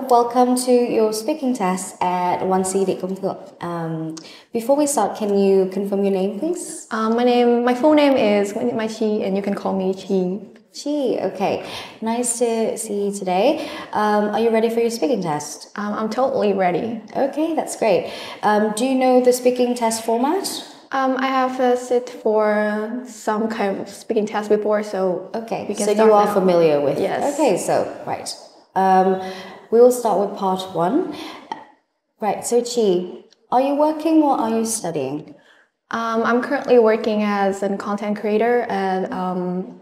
welcome to your speaking test at 1C Định Công Thượng. Before we start, can you confirm your name, please? My full name is Mai Chi, and you can call me Chi. Chi, okay. Nice to see you today. Are you ready for your speaking test? I'm totally ready. Okay, that's great. Do you know the speaking test format? I have sit for some kind of speaking test before, so okay. We can so start you are now. familiar with Yes. Okay, so right. We will start with part 1. Right. So Chi, are you working or are you studying? I'm currently working as a content creator at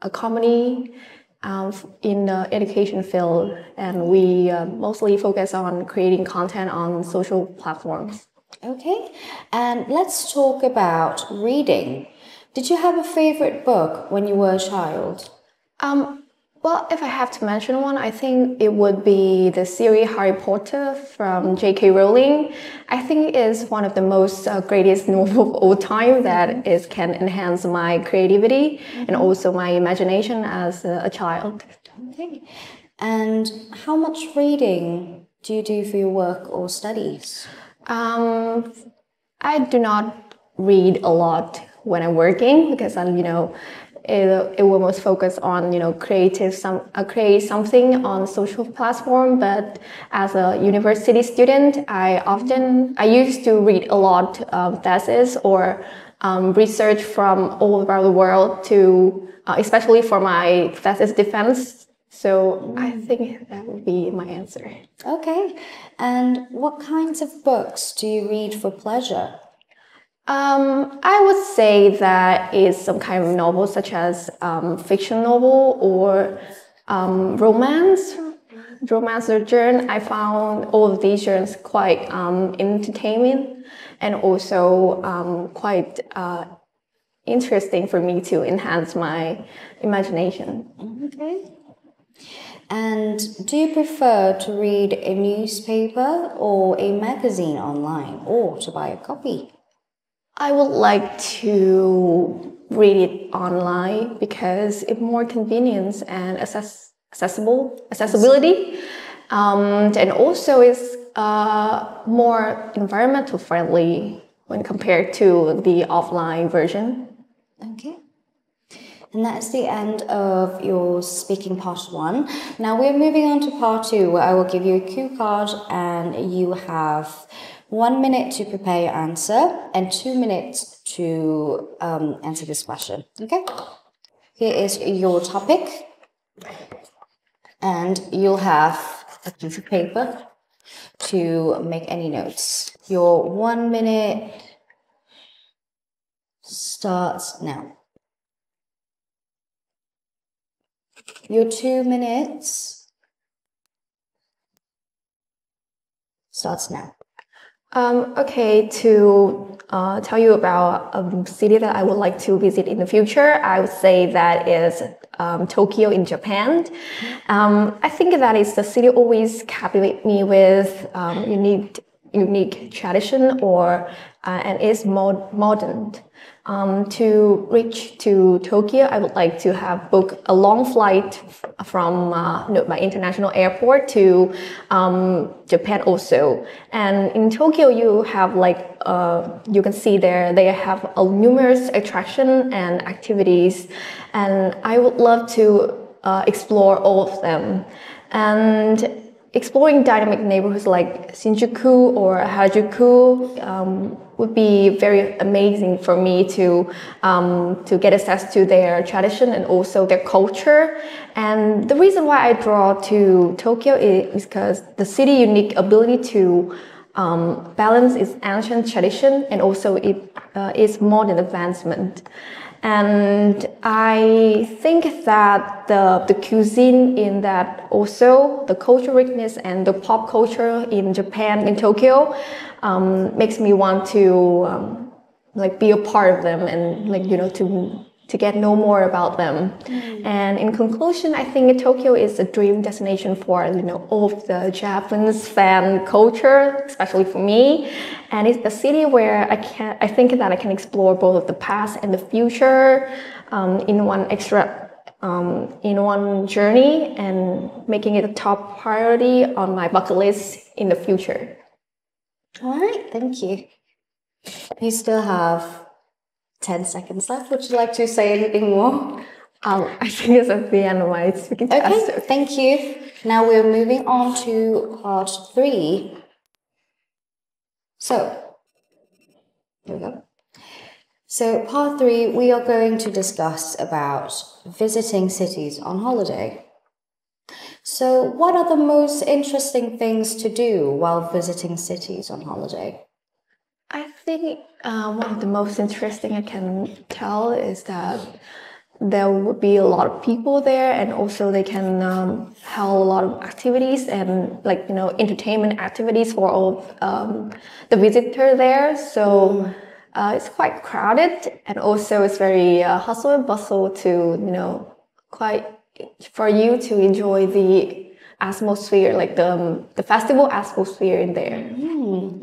a company in the education field, and we mostly focus on creating content on social platforms. Okay, and let's talk about reading. Did you have a favorite book when you were a child? Well, if I have to mention one, I think it would be the series Harry Potter from J.K. Rowling. I think it is one of the most greatest novels of all time that can enhance my creativity and also my imagination as a child. Okay, and how much reading do you do for your work or studies? I do not read a lot when I'm working because I'm, it will most focus on, create something on social platform. But as a university student, I used to read a lot of thesis or research from all around the world to, especially for my thesis defense. So I think that would be my answer. Okay. And what kinds of books do you read for pleasure? I would say that is some kind of novel, such as fiction novel or romance or genre. I found all of these genres quite entertaining and also quite interesting for me to enhance my imagination. Okay. And do you prefer to read a newspaper or a magazine online, or to buy a copy? I would like to read it online because it's more convenience and accessibility, and also is more environmental friendly when compared to the offline version. Okay. And that's the end of your speaking part 1. Now we're moving on to part 2, where I will give you a cue card and you have 1 minute to prepare your answer and 2 minutes to answer this question. Okay? Here is your topic, and you'll have a piece of paper to make any notes. Your 1 minute starts now. Your 2 minutes starts now. Okay, to tell you about a city that I would like to visit in the future, I would say that is Tokyo in Japan. I think that is the city always captivate me with unique tradition and is modern. To reach to Tokyo, I would like to have booked a long flight from my international airport to Japan also. And in Tokyo, you have you can see they have numerous attraction and activities, and I would love to explore all of them. And exploring dynamic neighborhoods like Shinjuku or Harajuku would be very amazing for me to get access to their tradition and also their culture. And the reason why I draw to Tokyo is because the city's unique ability to balance its ancient tradition and also its modern advancement. And I think that the cuisine in that, also the cultural richness and the pop culture in Japan, in Tokyo, makes me want to be a part of them and to get know more about them. And in conclusion, I think Tokyo is a dream destination for all of the Japanese fan culture, especially for me. And it's a city where I think that I can explore both the past and the future in one in one journey and making it a top priority on my bucket list in the future. All right, thank you. You still have 10 seconds left. Would you like to say anything more? I think it's at the end of my speaking test. Okay, thank you. Now we're moving on to part 3. So, here we go. So part 3, we are going to discuss about visiting cities on holiday. So what are the most interesting things to do while visiting cities on holiday? I think one of the most interesting I can tell is that there would be a lot of people there, and also they can have a lot of activities and entertainment activities for all the visitor there. So it's quite crowded, and also it's very hustle and bustle to quite for you to enjoy the atmosphere, like the festival atmosphere in there.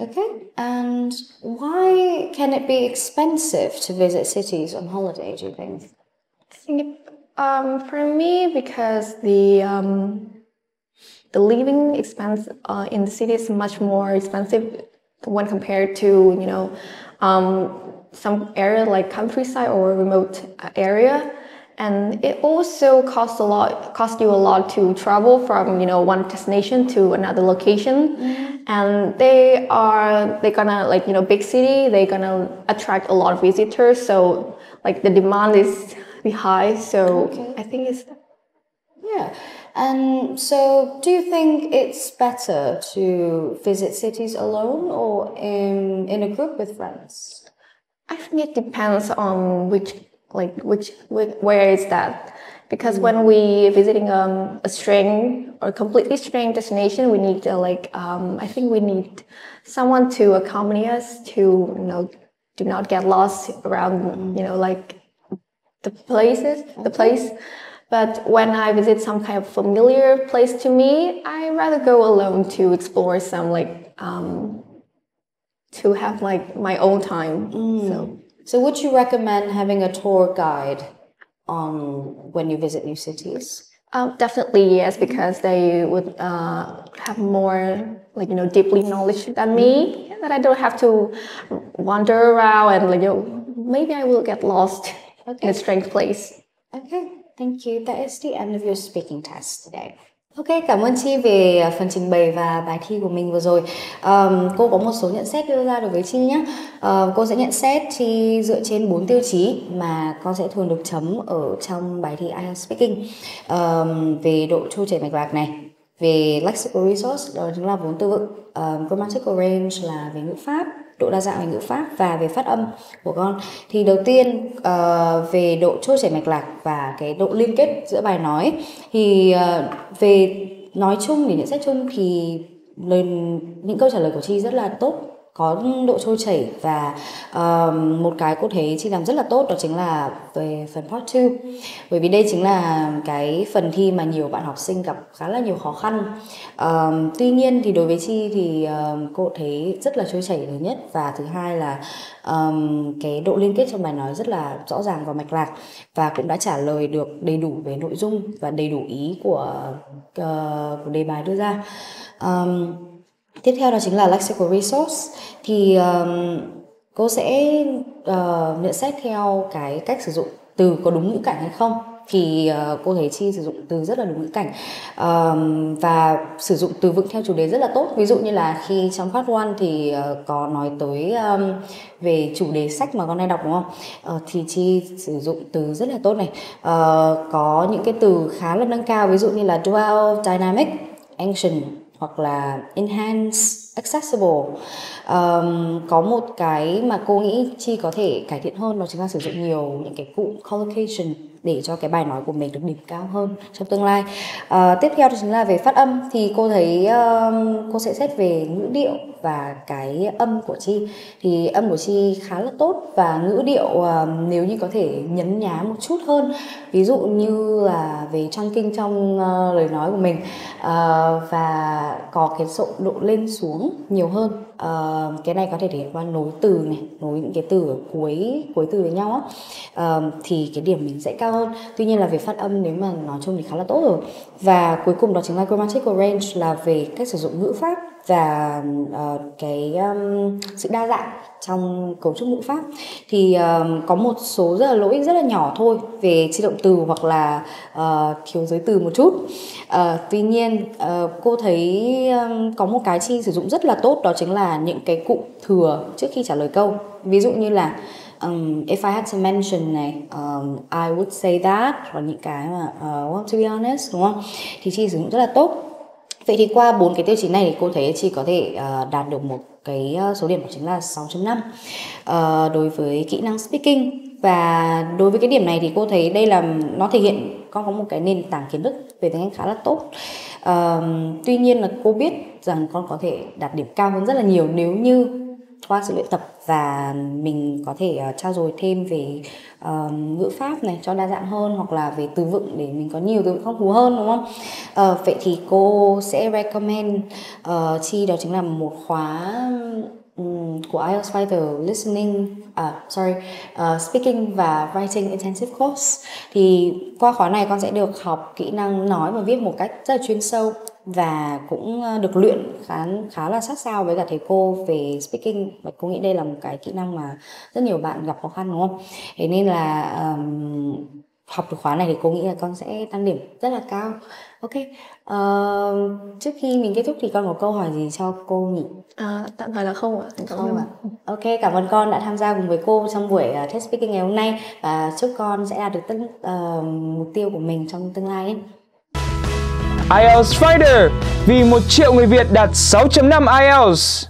Okay. And why can it be expensive to visit cities on holiday, do you think? I think for me, because the living expense in the city is much more expensive when compared to some area like countryside or remote area, and it also costs you a lot to travel from one destination to another location. And they're gonna big city, they're gonna attract a lot of visitors, so the demand is high. So Okay. I think it's Yeah. And so do you think it's better to visit cities alone or in a group with friends? I think it depends on where is that, because when we visiting a strange or completely strange destination, we need I think we need someone to accompany us to do not get lost around the place. But when I visit some kind of familiar place to me, I rather go alone to explore some to have my own time. So would you recommend having a tour guide when you visit new cities? Definitely yes, because they would have more deeply knowledge than me, that I don't have to wander around and maybe I will get lost in a strange place. Okay, thank you. That is the end of your speaking test today. Ok, cảm ơn Chi về phần trình bày và bài thi của mình vừa rồi. Cô có một số nhận xét đưa ra đối với Chi nhé. Cô sẽ nhận xét Chi dựa trên 4 tiêu chí mà con sẽ thường được chấm ở trong bài thi IELTS Speaking. Về độ trôi chảy mạch lạc này, về lexical resource, đó chính là vốn từ vựng, grammatical range là về ngữ pháp, độ đa dạng về ngữ pháp, và về phát âm của con. Thì đầu tiên về độ trôi chảy mạch lạc và cái độ liên kết giữa bài nói, thì về nói chung, để nhận xét chung thì những câu trả lời của Chi rất là tốt, có độ trôi chảy, và một cái cô thấy Chi làm rất là tốt đó chính là về phần part 2, bởi vì đây chính là cái phần thi mà nhiều bạn học sinh gặp khá là nhiều khó khăn. Tuy nhiên thì đối với Chi thì cô thấy rất là trôi chảy thứ nhất, và thứ hai là cái độ liên kết trong bài nói rất là rõ ràng và mạch lạc, và cũng đã trả lời được đầy đủ về nội dung và đầy đủ ý của đề bài đưa ra. Tiếp theo đó chính là lexical resource. Thì cô sẽ nhận xét theo cái cách sử dụng từ có đúng ngữ cảnh hay không. Thì cô thấy Chi sử dụng từ rất là đúng ngữ cảnh, và sử dụng từ vựng theo chủ đề rất là tốt. Ví dụ như là khi trong part 1 thì có nói tới về chủ đề sách mà con hay đọc, đúng không? Thì Chi sử dụng từ rất là tốt này. Có những cái từ khá là nâng cao, ví dụ như là dual, dynamic, ancient, hoặc là enhance, accessible. Có một cái mà cô nghĩ Chi có thể cải thiện hơn, đó chính là sử dụng nhiều những cái cụm collocation để cho cái bài nói của mình được điểm cao hơn trong tương lai. Tiếp theo đó chính là về phát âm. Thì cô thấy cô sẽ xét về ngữ điệu và cái âm của Chi. Thì âm của Chi khá là tốt, và ngữ điệu nếu như có thể nhấn nhá một chút hơn, ví dụ như là về chunking trong lời nói của mình, và có cái độ lên xuống nhiều hơn. Cái này có thể thể hiện qua nối từ này, nối những cái từ ở cuối từ với nhau á, thì cái điểm mình sẽ cao cao hơn. Tuy nhiên là về phát âm nếu mà nói chung thì khá là tốt rồi. Và cuối cùng đó chính là grammatical range, là về cách sử dụng ngữ pháp và sự đa dạng trong cấu trúc ngữ pháp. Thì có một số lỗi rất là nhỏ thôi về chi động từ hoặc là thiếu giới từ một chút. Tuy nhiên cô thấy có một cái Chi sử dụng rất là tốt, đó chính là những cái cụm thừa trước khi trả lời câu. Ví dụ như là if I had to mention này, I would say that, và những cái mà well, to be honest, đúng không? Thì Chi sử dụng rất là tốt. Vậy thì qua 4 cái tiêu chí này thì cô thấy Chi có thể đạt được một cái số điểm, đó chính là 6.5 đối với kỹ năng speaking. Và đối với cái điểm này thì cô thấy đây là nó thể hiện con có một cái nền tảng kiến thức về tiếng Anh khá là tốt. Tuy nhiên là cô biết rằng con có thể đạt điểm cao hơn rất là nhiều nếu như qua sự luyện tập và mình có thể trau dồi thêm về ngữ pháp này cho đa dạng hơn, hoặc là về từ vựng để mình có nhiều từ vựng phong phú hơn, đúng không? Vậy thì cô sẽ recommend Chi đó chính là một khóa của IELTS Fighter listening, speaking và writing intensive course. Thì qua khóa này con sẽ được học kỹ năng nói và viết một cách rất là chuyên sâu, và cũng được luyện khá là sát sao với cả thầy cô về speaking. Và cô nghĩ đây là một cái kỹ năng mà rất nhiều bạn gặp khó khăn, đúng không? Thế nên là học được khóa này thì cô nghĩ là con sẽ tăng điểm rất là cao. Ok, trước khi mình kết thúc thì con có câu hỏi gì cho cô nhỉ? Tạm thời là không ạ. Không ạ. Ok, cảm ơn con đã tham gia cùng với cô trong buổi test speaking ngày hôm nay, và chúc con sẽ đạt được mục tiêu của mình trong tương lai ấy. IELTS Fighter, vì 1 triệu người Việt đạt 6.5 IELTS.